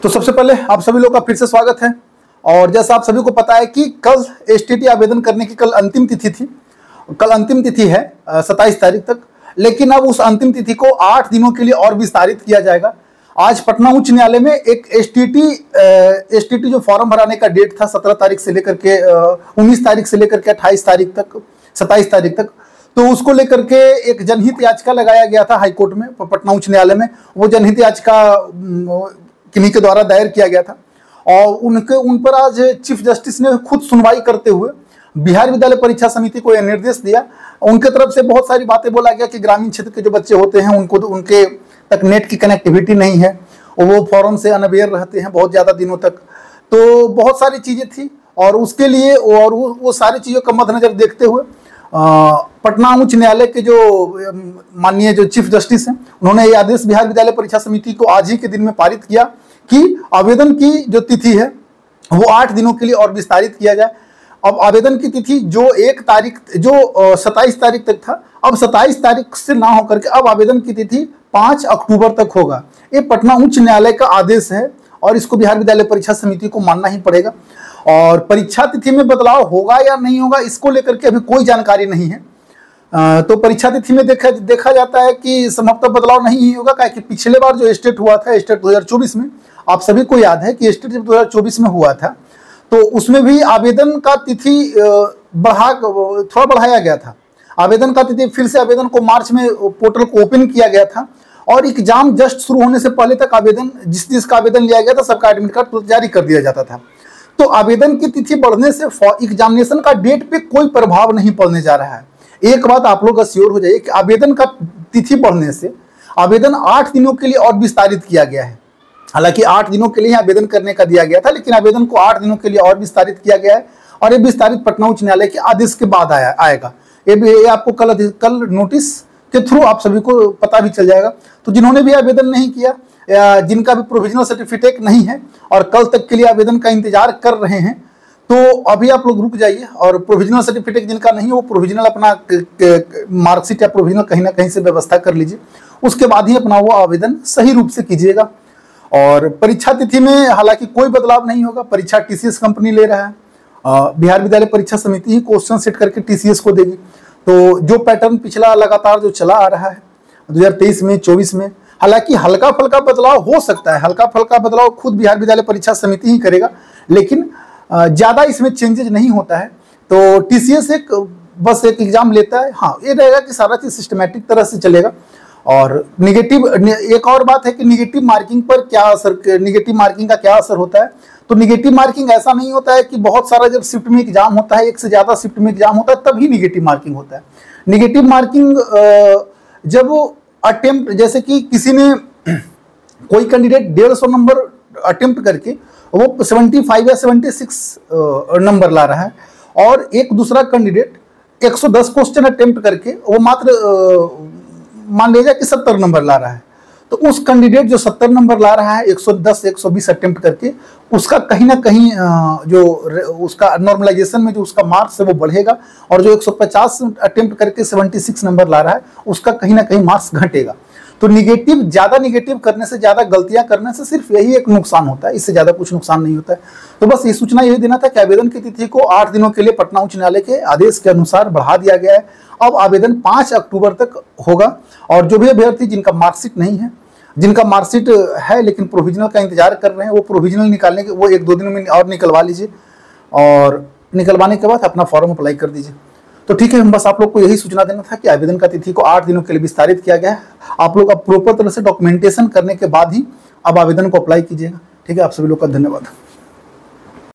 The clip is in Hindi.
तो सबसे पहले आप सभी लोग का फिर से स्वागत है। और जैसा आप सभी को पता है कि कल एसटीटी आवेदन करने की कल अंतिम तिथि थी। कल अंतिम तिथि है 27 तारीख तक, लेकिन अब उस अंतिम तिथि को 8 दिनों के लिए और विस्तारित किया जाएगा। आज पटना उच्च न्यायालय में एक एसटीटी जो फॉर्म भराने का डेट था 17 तारीख से लेकर के 19 तारीख से लेकर के 28 तारीख तक 27 तारीख तक, तो उसको लेकर के एक जनहित याचिका लगाया गया था हाईकोर्ट में, पटना उच्च न्यायालय में। वो जनहित याचिका किन्हीं के द्वारा दायर किया गया था और उन पर आज चीफ जस्टिस ने खुद सुनवाई करते हुए बिहार विद्यालय परीक्षा समिति को यह निर्देश दिया। उनके तरफ से बहुत सारी बातें बोला गया कि ग्रामीण क्षेत्र के जो बच्चे होते हैं उनके तक नेट की कनेक्टिविटी नहीं है, वो फॉरम से अनअवेयर रहते हैं बहुत ज़्यादा दिनों तक। तो बहुत सारी चीज़ें थी और उसके लिए और वो सारी चीज़ों का मद्देनजर देखते हुए पटना उच्च न्यायालय के जो माननीय जो चीफ जस्टिस हैं, उन्होंने ये आदेश बिहार विद्यालय परीक्षा समिति को आज ही के दिन में पारित किया कि आवेदन की जो तिथि है वो 8 दिनों के लिए और विस्तारित किया जाए। अब आवेदन की तिथि जो 27 तारीख तक था, अब 27 तारीख से ना होकर के अब आवेदन की तिथि 5 अक्टूबर तक होगा। ये पटना उच्च न्यायालय का आदेश है और इसको बिहार विद्यालय परीक्षा समिति को मानना ही पड़ेगा। और परीक्षा तिथि में बदलाव होगा या नहीं होगा इसको लेकर के अभी कोई जानकारी नहीं है। तो परीक्षा तिथि में देखा जाता है कि संभवतः बदलाव नहीं ही होगा, क्या कि पिछले बार जो स्टेट हुआ था, स्टेट 2024 में, आप सभी को याद है कि स्टेट 2024 में हुआ था, तो उसमें भी आवेदन का तिथि थोड़ा बढ़ाया गया था। आवेदन का तिथि फिर से आवेदन को मार्च में पोर्टल को ओपन किया गया था और एग्जाम जस्ट शुरू होने से पहले तक आवेदन जिसका आवेदन लिया गया था सबका एडमिट कार्ड जारी कर दिया जाता था। तो आवेदन की तिथि बढ़ने से एग्जामिनेशन का डेट पे कोई प्रभाव नहीं पड़ने जा रहा है। एक बात आप लोग श्योर हो जाइए कि आवेदन का तिथि बढ़ने से आवेदन 8 दिनों के लिए और विस्तारित किया गया है। हालांकि 8 दिनों के लिए आवेदन करने का दिया गया था, लेकिन आवेदन को 8 दिनों के लिए और विस्तारित किया गया है और ये विस्तारित पटना उच्च न्यायालय के आदेश के बाद आएगा। ये आपको कल नोटिस के थ्रू आप सभी को पता भी चल जाएगा। तो जिन्होंने भी आवेदन नहीं किया या जिनका भी प्रोविजनल सर्टिफिकेट नहीं है और कल तक के लिए आवेदन का इंतजार कर रहे हैं, तो अभी आप लोग रुक जाइए और प्रोविजनल सर्टिफिकेट जिनका नहीं है वो प्रोविजनल अपना मार्कशीट या प्रोविजनल कहीं ना कहीं से व्यवस्था कर लीजिए, उसके बाद ही अपना वो आवेदन सही रूप से कीजिएगा। और परीक्षा तिथि में हालांकि कोई बदलाव नहीं होगा। परीक्षा टीसीएस कंपनी ले रहा है, बिहार विद्यालय परीक्षा समिति ही क्वेश्चन सेट करके टीसीएस को देगी। तो जो पैटर्न पिछला लगातार जो चला आ रहा है 2023 में 24 में, हालांकि हल्का फुल्का बदलाव हो सकता है, हल्का फुल्का बदलाव खुद बिहार विद्यालय परीक्षा समिति ही करेगा, लेकिन ज़्यादा इसमें चेंजेज नहीं होता है। तो टीसीएस बस एक एग्जाम लेता है। हाँ, ये रहेगा कि सारा चीज़ सिस्टमेटिक तरह से चलेगा। और एक और बात है कि निगेटिव मार्किंग पर क्या असर, निगेटिव मार्किंग का क्या असर होता है। तो निगेटिव मार्किंग ऐसा नहीं होता है कि बहुत सारा जब शिफ्ट में एग्जाम होता है, एक से ज़्यादा शिफ्ट में एग्जाम होता है तभी निगेटिव मार्किंग होता है। निगेटिव मार्किंग जब वो अटेम्प्ट, जैसे कि किसी ने कोई कैंडिडेट 150 नंबर अटेम्प्ट करके वो 75 या 76 नंबर ला रहा है और एक दूसरा कैंडिडेट 110 क्वेश्चन अटेम्प्ट करके वो मात्र मान लीजिए कि 70 नंबर ला रहा है, तो उस कैंडिडेट जो 70 नंबर ला रहा है 110 120 अटेम्प्ट करके, उसका कहीं ना कहीं जो उसका नॉर्मलाइजेशन में जो उसका मार्क्स है वो बढ़ेगा और जो 150 अटेम्प्ट करके 76 नंबर ला रहा है उसका कहीं ना कहीं मार्क्स घटेगा। तो ज़्यादा निगेटिव करने से, ज़्यादा गलतियां करने से सिर्फ यही एक नुकसान होता है, इससे ज़्यादा कुछ नुकसान नहीं होता है। तो बस ये सूचना यही देना था कि आवेदन की तिथि को 8 दिनों के लिए पटना उच्च न्यायालय के आदेश के अनुसार बढ़ा दिया गया है। अब आवेदन 5 अक्टूबर तक होगा और जो भी अभ्यर्थी जिनका मार्कशीट नहीं है, जिनका मार्कशीट है लेकिन प्रोविजनल का इंतजार कर रहे हैं, वो प्रोविजनल निकालने के वो 1-2 दिन में और निकलवा लीजिए और निकलवाने के बाद अपना फॉर्म अप्लाई कर दीजिए। तो ठीक है, हम बस आप लोग को यही सूचना देना था कि आवेदन का तिथि को 8 दिनों के लिए विस्तारित किया गया है। आप लोग अब प्रॉपर तरह से डॉक्यूमेंटेशन करने के बाद ही अब आवेदन को अप्लाई कीजिएगा। ठीक है, आप सभी लोग का धन्यवाद।